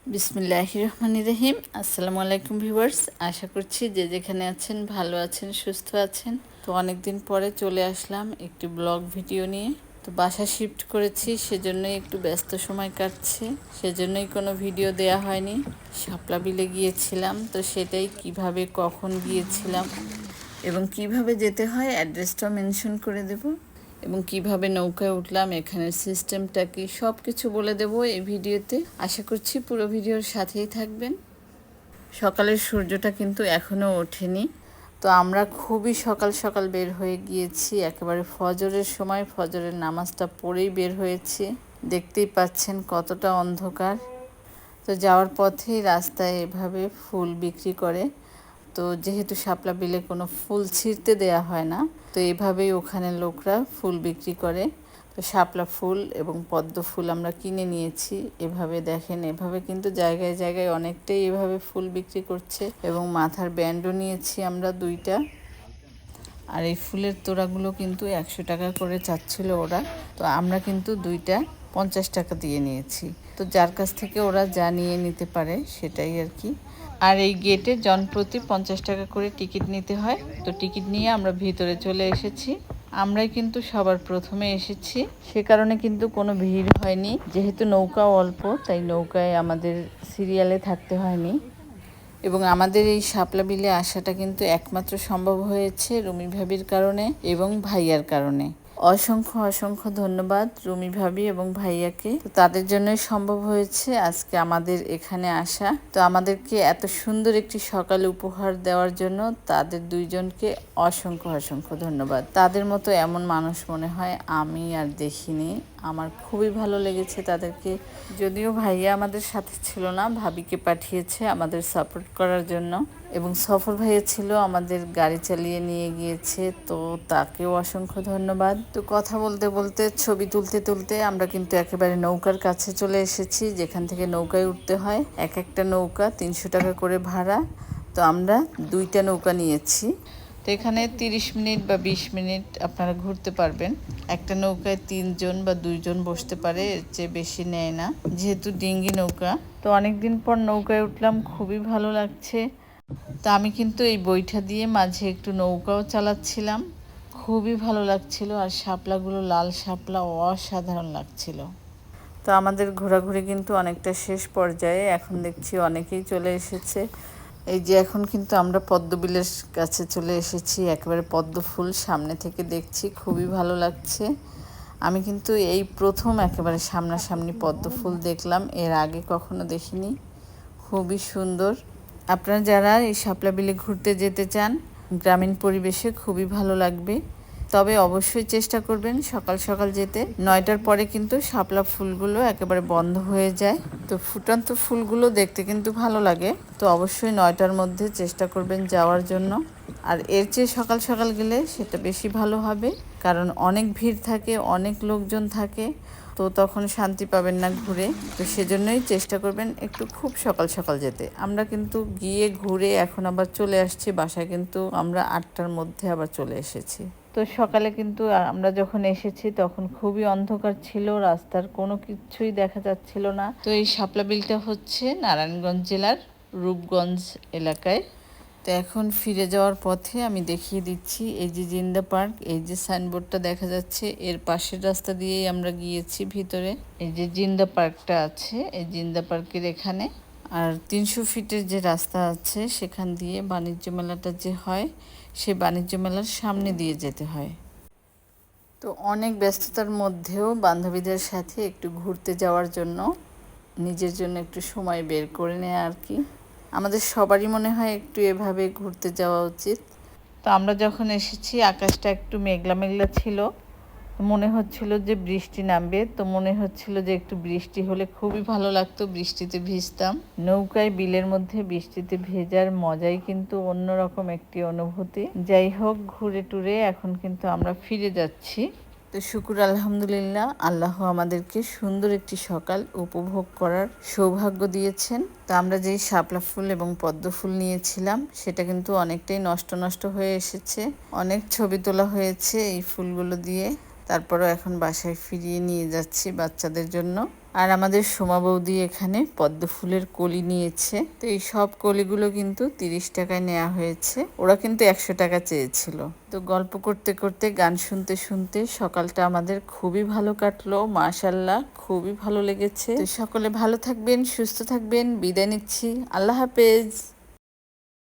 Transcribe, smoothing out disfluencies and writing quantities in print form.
বিসমিল্লাহির রহমানির রহিম। আসসালামু আলাইকুম ভিউয়ার্স, আশা করছি যে যেখানে আছেন ভালো আছেন, সুস্থ আছেন। তো অনেকদিন পরে চলে আসলাম একটি ব্লগ ভিডিও নিয়ে। তো বাসা শিফট করেছি, সেজন্যই একটু ব্যস্ত সময় কাটছে, সেজন্যই কোনো ভিডিও দেয়া হয়নি। শাপলা বিলে গিয়েছিলাম, তো সেটাই কিভাবে কখন গিয়েছিলাম এবং কিভাবে যেতে হয় অ্যাড্রেসটাও মেনশন করে দেব, এবং কিভাবে নৌকায় উঠলাম, এখানের সিস্টেমটা কি, সব কিছু বলে দেব এই ভিডিওতে। আশা করছি পুরো ভিডিওর সাথেই থাকবেন। সকালের সূর্যটা কিন্তু এখনও ওঠেনি। তো আমরা খুবই সকাল সকাল বের হয়ে গিয়েছি, একেবারে ফজরের সময়, ফজরের নামাজটা পড়েই বের হয়েছি। দেখতেই পাচ্ছেন কতটা অন্ধকার। তো যাওয়ার পথেই রাস্তায় এভাবে ফুল বিক্রি করে। তো যেহেতু শাপলা বিলে কোনো ফুল ছিঁড়তে দেয়া হয় না, তো এভাবেই ওখানে লোকরা ফুল বিক্রি করে। তো শাপলা ফুল এবং পদ্ম ফুল আমরা কিনে নিয়েছি। এভাবে দেখেন, এভাবে কিন্তু জায়গায় জায়গায় অনেকটাই এভাবে ফুল বিক্রি করছে, এবং মাথার ব্যান্ডও নিয়েছি আমরা 2টা। আর এই ফুলের তোড়াগুলো কিন্তু 100 টাকা করে চাচ্ছিল ওরা, তো আমরা কিন্তু 2টা 50 টাকা দিয়ে নিয়েছি। তো যার কাছ থেকে ওরা যা নিয়ে নিতে পারে সেটাই আর কি। আর এই গেটে জনপ্রতি 50 টাকা করে টিকিট নিতে হয়। তো টিকিট নিয়ে আমরা ভিতরে চলে এসেছি। আমরাই কিন্তু সবার প্রথমে এসেছি, সে কারণে কিন্তু কোনো ভিড় হয়নি। যেহেতু নৌকাও অল্প, তাই নৌকায় আমাদের সিরিয়ালে থাকতে হয়নি। এবং আমাদের এই শাপলা বিলে আসাটা কিন্তু একমাত্র সম্ভব হয়েছে রুমি ভাবির কারণে এবং ভাইয়ার কারণে। অসংখ্য অসংখ্য ধন্যবাদ রুমি ভাবি এবং ভাইয়াকে। তো তাদের জন্যই সম্ভব হয়েছে আজকে আমাদের এখানে আসা। তো আমাদেরকে এত সুন্দর একটি সকাল উপহার দেওয়ার জন্য তাদের দুইজনকে অসংখ্য অসংখ্য ধন্যবাদ। তাদের মতো এমন মানুষ মনে হয় আমি আর দেখিনি। আমার খুবই ভালো লেগেছে তাদেরকে। যদিও ভাইয়া আমাদের সাথে ছিল না, ভাবিকে পাঠিয়েছে আমাদের সাপোর্ট করার জন্য, এবং সফর ভাইয়া ছিল আমাদের গাড়ি চালিয়ে নিয়ে গিয়েছে, তো তাকেও অসংখ্য ধন্যবাদ। তো কথা বলতে বলতে, ছবি তুলতে তুলতে আমরা কিন্তু একেবারে নৌকার কাছে চলে এসেছি, যেখান থেকে নৌকায় উঠতে হয়। এক একটা নৌকা 300 টাকা করে ভাড়া। তো আমরা 2টা নৌকা নিয়েছি। তো এখানে 30 মিনিট বা 20 মিনিট আপনারা ঘুরতে পারবেন। একটা নৌকায় 3 জন বা 2 জন বসতে পারে, এর চেয়ে বেশি নেয় না, যেহেতু ডিঙ্গি নৌকা। তো অনেকদিন পর নৌকায় উঠলাম, খুবই ভালো লাগছে। তো আমি কিন্তু এই বৈঠা দিয়ে মাঝে একটু নৌকাও চালাচ্ছিলাম, খুবই ভালো লাগছিল। আর শাপলাগুলো লাল শাপলা, অসাধারণ লাগছিল। তো আমাদের ঘোরাঘুরি কিন্তু অনেকটা শেষ পর্যায়ে, এখন দেখছি অনেকেই চলে এসেছে। এই যে এখন কিন্তু আমরা পদ্মবিলের কাছে চলে এসেছি, একেবারে পদ্ম ফুল সামনে থেকে দেখছি, খুবই ভালো লাগছে। আমি কিন্তু এই প্রথম একেবারে সামনাসামনি পদ্ম ফুল দেখলাম, এর আগে কখনো দেখিনি। খুবই সুন্দর। আপনারা যারা এই শাপলা বিলে ঘুরতে যেতে চান, গ্রামীণ পরিবেশে খুবই ভালো লাগবে। তবে অবশ্যই চেষ্টা করবেন সকাল সকাল যেতে। 9টার পরে কিন্তু শাপলা ফুলগুলো একেবারে বন্ধ হয়ে যায়। তো ফুটন্ত ফুলগুলো দেখতে কিন্তু ভালো লাগে। তো অবশ্যই 9টার মধ্যে চেষ্টা করবেন যাওয়ার জন্য। আর এর চেয়ে সকাল সকাল গেলে সেটা বেশি ভালো হবে, কারণ অনেক ভিড় থাকে, অনেক লোকজন থাকে, তো তখন শান্তি পাবেন না ঘুরে। তো সেজন্যই চেষ্টা করবেন একটু খুব সকাল সকাল যেতে। আমরা কিন্তু গিয়ে ঘুরে এখন আবার চলে আসছি বাসায়, কিন্তু আমরা 8টার মধ্যে আবার চলে এসেছি। তো সকালে কিন্তু আমরা যখন এসেছি তখন খুবই অন্ধকার ছিল, রাস্তার কোনো কিছুই দেখা যাচ্ছিল না। তো এই শাপলা বিলটা হচ্ছে নারায়ণগঞ্জ জেলার রূপগঞ্জ এলাকায়। তো এখন ফিরে যাওয়ার পথে আমি দেখিয়ে দিচ্ছি, এই যে জিন্দা পার্ক, এই যে সাইনবোর্ডটা দেখা যাচ্ছে, এর পাশের রাস্তা দিয়েই আমরা গিয়েছি ভিতরে। এই যে জিন্দা পার্কটা আছে, এই জিন্দা পার্কের এখানে। আর 300 ফিটের যে রাস্তা আছে সেখান দিয়ে বাণিজ্য মেলাটা যে হয়, সে বাণিজ্য মেলার সামনে দিয়ে যেতে হয়। তো অনেক ব্যস্ততার মধ্যেও বান্ধবীদের সাথে একটু ঘুরতে যাওয়ার জন্য, নিজের জন্য একটু সময় বের করে নেয় আর কি। আমাদের সবারই মনে হয় একটু এভাবে ঘুরতে যাওয়া উচিত। তো আমরা যখন এসেছি আকাশটা একটু মেঘলা মেঘলা ছিল, মনে হচ্ছিল যে বৃষ্টি নামবে। তো মনে হচ্ছিল যে একটু বৃষ্টি হলে খুবই ভালো লাগতো, বৃষ্টিতে ভিজতাম। নৌকায় বিলের মধ্যে বৃষ্টিতে ভেজার মজাই কিন্তু অন্যরকম একটি অনুভূতি। যাই হোক, ঘুরে টুরে এখন কিন্তু আমরা ফিরে যাচ্ছি। তো শুকুর আলহামদুলিল্লাহ, আল্লাহ আমাদেরকে সুন্দর একটি সকাল উপভোগ করার সৌভাগ্য দিয়েছেন। তো আমরা যেই শাপলা ফুল এবং পদ্ম ফুল নিয়েছিলাম সেটা কিন্তু অনেকটাই নষ্ট নষ্ট হয়ে এসেছে। অনেক ছবি তোলা হয়েছে এই ফুলগুলো দিয়ে। তারপরও এখন বাসায় ফিরিয়ে নিয়ে যাচ্ছি বাচ্চাদের জন্য। আর আমাদের সোমা বৌদি এখানে পদ্ম ফুলের কলি নিয়েছে। তো এই সব কলিগুলো কিন্তু 30 টাকায় নেওয়া হয়েছে, ওরা কিন্তু 100 টাকা চেয়েছিল। তো গল্প করতে করতে গান শুনতে শুনতে সকালটা আমাদের খুবই ভালো কাটলো, মাশাল্লাহ খুবই ভালো লেগেছে। তো সকলে ভালো থাকবেন, সুস্থ থাকবেন, বিদায় নিচ্ছি, আল্লাহ হাফেজ।